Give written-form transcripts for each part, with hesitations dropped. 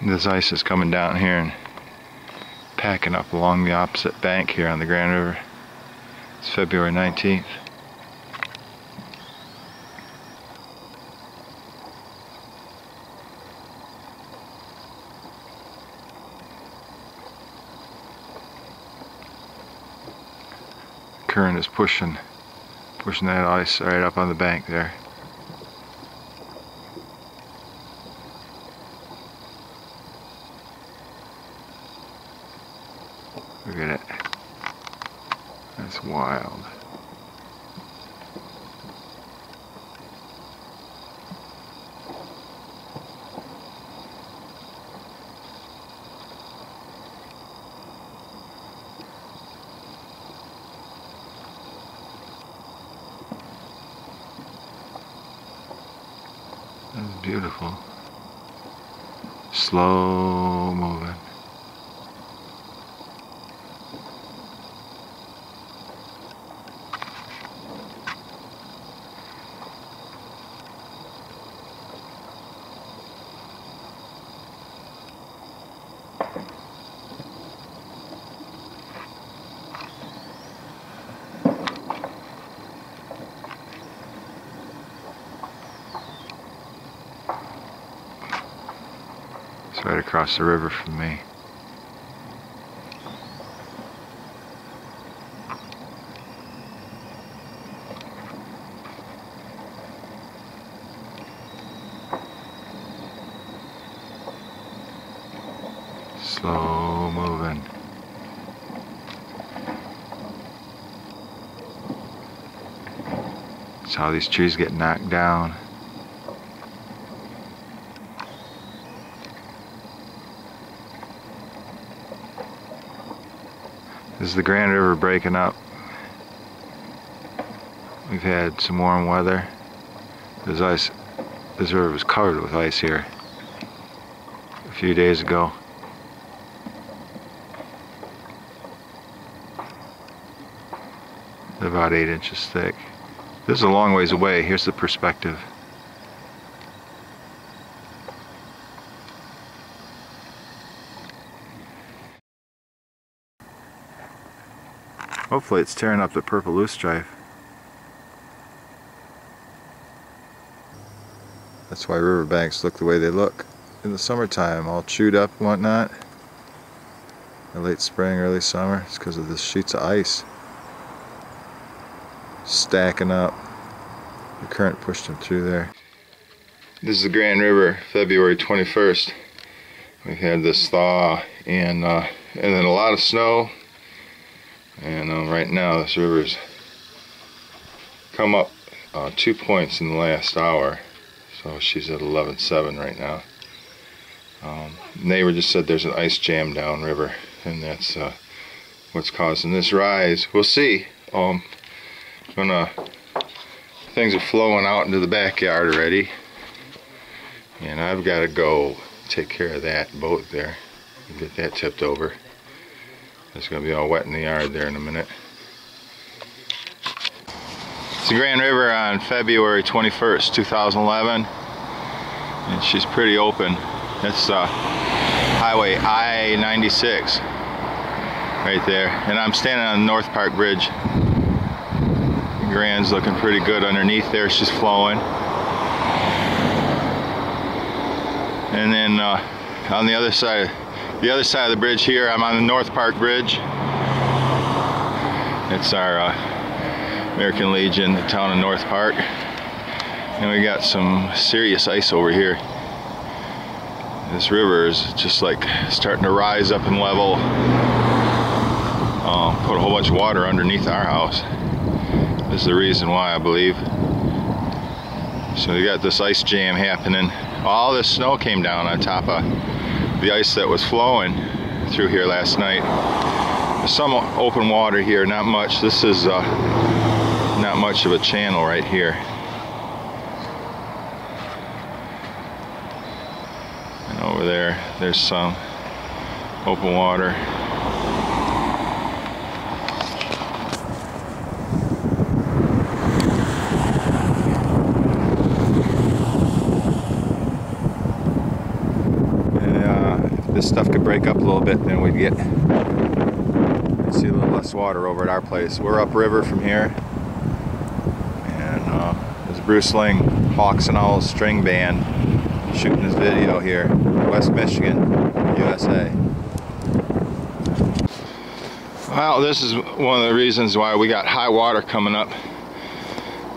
This ice is coming down here and packing up along the opposite bank here on the Grand River. It's February 19th. Current is pushing that ice right up on the bank there. Look at it. That's wild. That's beautiful. Slow moving. It's right across the river from me. Slow moving. That's how these trees get knocked down. This is the Grand River breaking up. We've had some warm weather. There's ice. This river was covered with ice here a few days ago. They're about 8 inches thick. This is a long ways away. Here's the perspective. Hopefully it's tearing up the purple loosestrife. That's why riverbanks look the way they look in the summertime, all chewed up and whatnot. In late spring, early summer, it's because of the sheets of ice stacking up. The current pushed them through there. This is the Grand River, February 21st. We've had this thaw and then a lot of snow. And right now this river's come up 2 points in the last hour, so she's at 11.7 right now. Neighbor just said there's an ice jam downriver, and that's what's causing this rise. We'll see. Things are flowing out into the backyard already, and I've got to go take care of that boat there and get that tipped over. It's going to be all wet in the yard there in a minute. It's the Grand River on February 21st, 2011. And she's pretty open. That's Highway I-96 right there. And I'm standing on the North Park Bridge. The Grand's looking pretty good underneath there. She's flowing. And then on the other side of the bridge here, I'm on the North Park Bridge. It's our American Legion, the town of North Park. And we got some serious ice over here. This river is just like starting to rise up in level. Put a whole bunch of water underneath our house. This is the reason why, I believe. So we got this ice jam happening. All this snow came down on top of the ice that was flowing through here last night. There's some open water here, not much. This is not much of a channel right here. And over there, there's some open water. stuff could break up a little bit, then we'd see a little less water over at our place. We're upriver from here, and there's Bruce Ling, Hawks and Owls String Band, shooting his video here, West Michigan, USA. Well, this is one of the reasons why we got high water coming up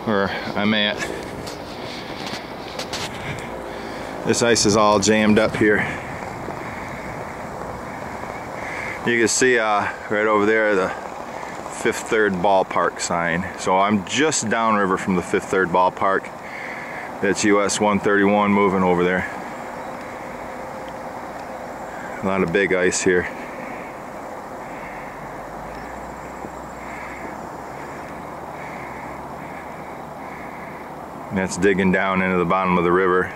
where I'm at. This ice is all jammed up here. You can see right over there the Fifth Third Ballpark sign. So I'm just downriver from the Fifth Third Ballpark. That's US 131 moving over there. A lot of big ice here. And that's digging down into the bottom of the river.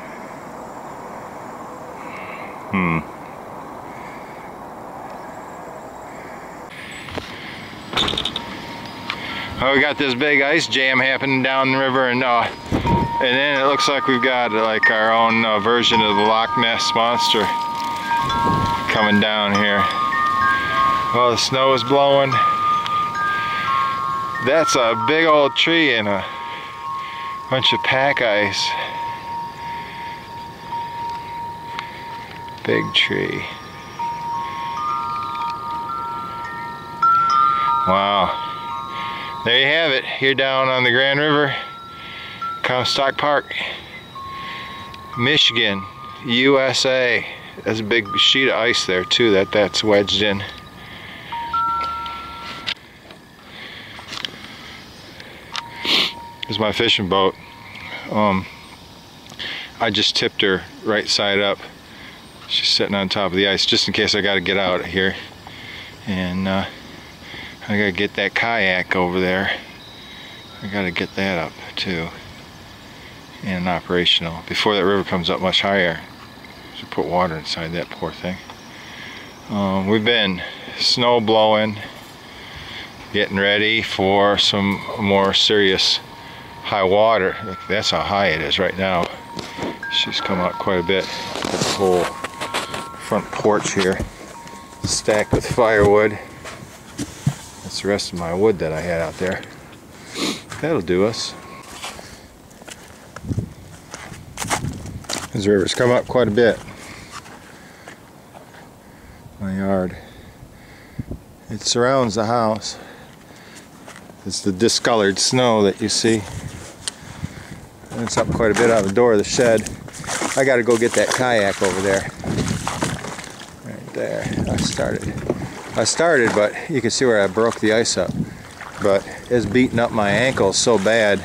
Oh, we got this big ice jam happening down the river, and then it looks like we've got like our own version of the Loch Ness Monster coming down here. Well, the snow is blowing. That's a big old tree and a bunch of pack ice. Big tree. Wow. There you have it. Here down on the Grand River, Comstock Park, Michigan, USA. There's a big sheet of ice there too that's wedged in. This is my fishing boat. I just tipped her right side up. She's sitting on top of the ice just in case I got to get out of here. And I gotta get that kayak over there. I gotta get that up too and operational before that river comes up much higher. Should put water inside that poor thing. We've been snow blowing, getting ready for some more serious high water. Look, that's how high it is right now. She's come out quite a bit. This whole front porch here stacked with firewood. That's the rest of my wood that I had out there. That'll do us. This river's come up quite a bit. My yard. It surrounds the house. It's the discolored snow that you see. And it's up quite a bit out of the door of the shed. I gotta go get that kayak over there. Right there. I started, but you can see where I broke the ice up. But it's beating up my ankles so bad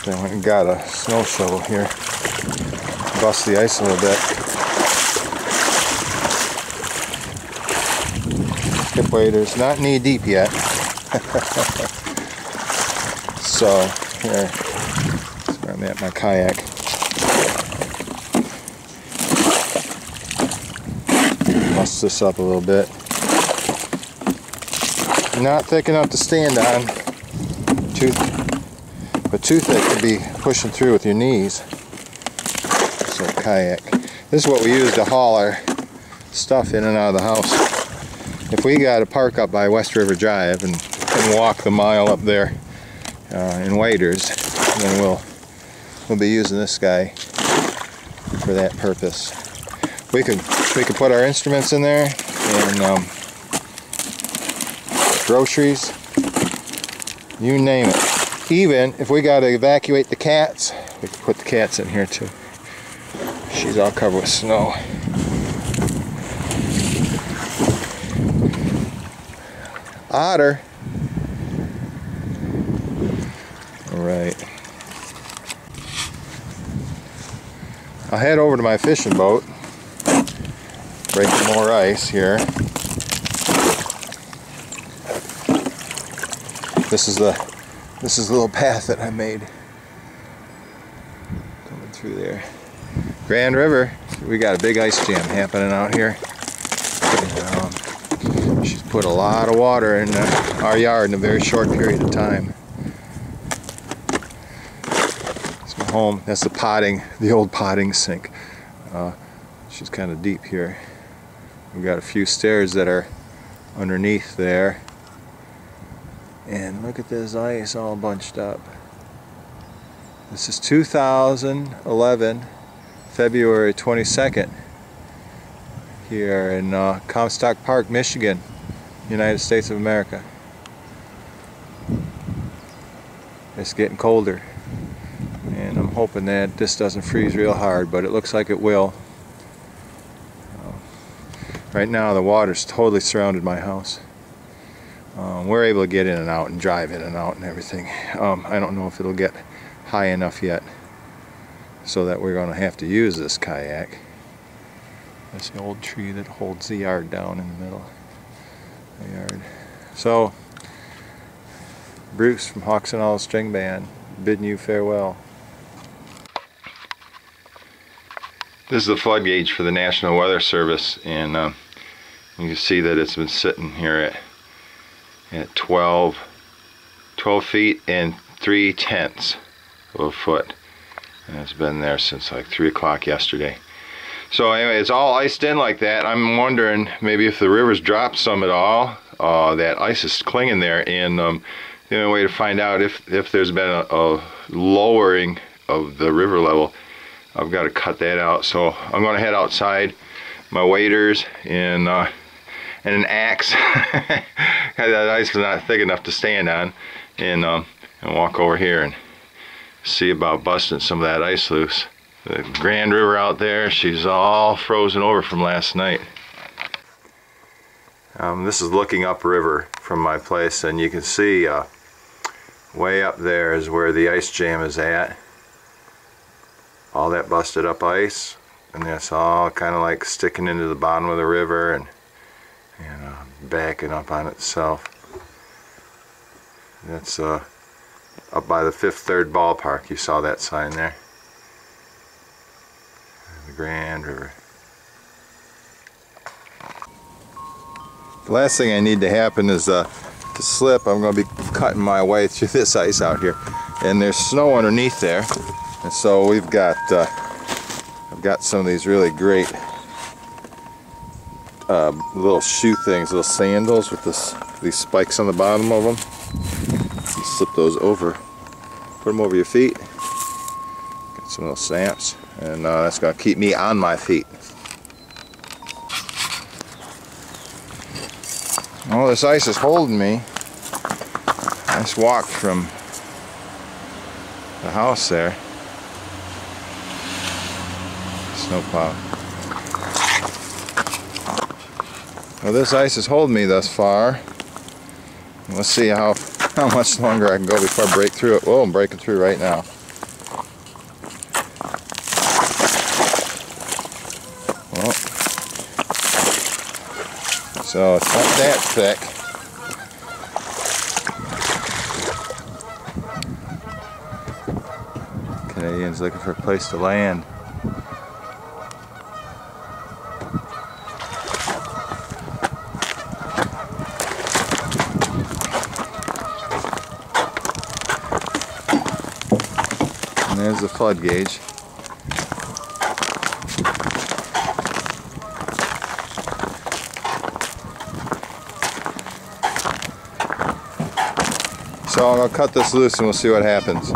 that I got a snow shovel here. Bust the ice a little bit. Hip waders, not knee deep yet. So here, that's where I'm at my kayak. Bust this up a little bit. Not thick enough to stand on, but too thick to be pushing through with your knees. So kayak. This is what we use to haul our stuff in and out of the house. If we got to park up by West River Drive and walk the mile up there in waders, then we'll be using this guy for that purpose. We could put our instruments in there and groceries, you name it. Even if we got to evacuate the cats, we can put the cats in here too. She's all covered with snow. Otter. Alright. I'll head over to my fishing boat. Break some more ice here. This is the little path that I made coming through there. Grand River, we got a big ice jam happening out here. And, she's put a lot of water in our yard in a very short period of time. It's my home. That's the old potting sink. She's kind of deep here. We've got a few stairs that are underneath there. And look at this ice all bunched up. This is 2011, February 22nd, here in Comstock Park, Michigan, United States of America. It's getting colder, and I'm hoping that this doesn't freeze real hard, but it looks like it will. Right now the water's totally surrounded my house. We're able to get in and out and drive in and out and everything. I don't know if it'll get high enough yet so that we're going to have to use this kayak. That's the old tree that holds the yard down in the middle of the yard. So, Bruce from Hawks and All String Band bidding you farewell. This is the flood gauge for the National Weather Service, and you can see that it's been sitting here at 12 feet and 3/10 of a foot, and it's been there since like 3 o'clock yesterday. So anyway, it's all iced in like that. I'm wondering maybe if the river's dropped some at all, that ice is clinging there, and the only way to find out if there's been a lowering of the river level, I've got to cut that out. So I'm going to head outside, my waders and an axe. That ice is not thick enough to stand on, and walk over here and see about busting some of that ice loose. The Grand River out there, she's all frozen over from last night. This is looking upriver from my place, and you can see way up there is where the ice jam is at. All that busted up ice, and that's all kind of like sticking into the bottom of the river and backing up on itself. That's up by the 5th Third ballpark. You saw that sign there. The Grand River. The last thing I need to happen is to slip. I'm going to be cutting my way through this ice out here, and there's snow underneath there, and so we've got I've got some of these really great little shoe things, little sandals with these spikes on the bottom of them. You slip those over, put them over your feet. Got some little snaps, and that's going to keep me on my feet. Oh, this ice is holding me. I just walked from the house there. Snowplow. Well, this ice is holding me thus far. Let's see how much longer I can go before I break through it. Oh, I'm breaking through right now. Well, so it's not that thick. Canadians looking for a place to land. And there's the flood gauge. So I'm going to cut this loose and we'll see what happens.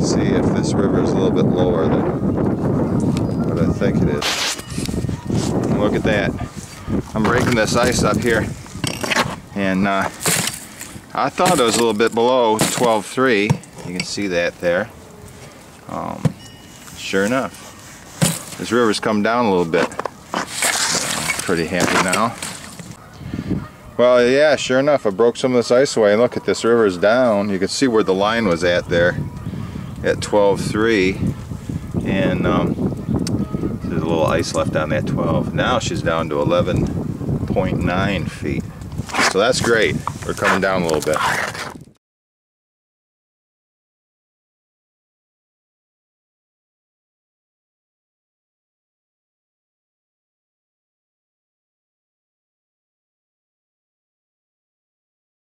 See if this river is a little bit lower than what I think it is. And look at that. I'm breaking this ice up here, and I thought it was a little bit below 12.3. You can see that there. Sure enough, this river's come down a little bit. I'm pretty happy now. Well, yeah, sure enough, I broke some of this ice away, and look at this river's down. You can see where the line was at there, at 12.3, and there's a little ice left on that 12. Now she's down to 11.9 feet. So that's great. We're coming down a little bit.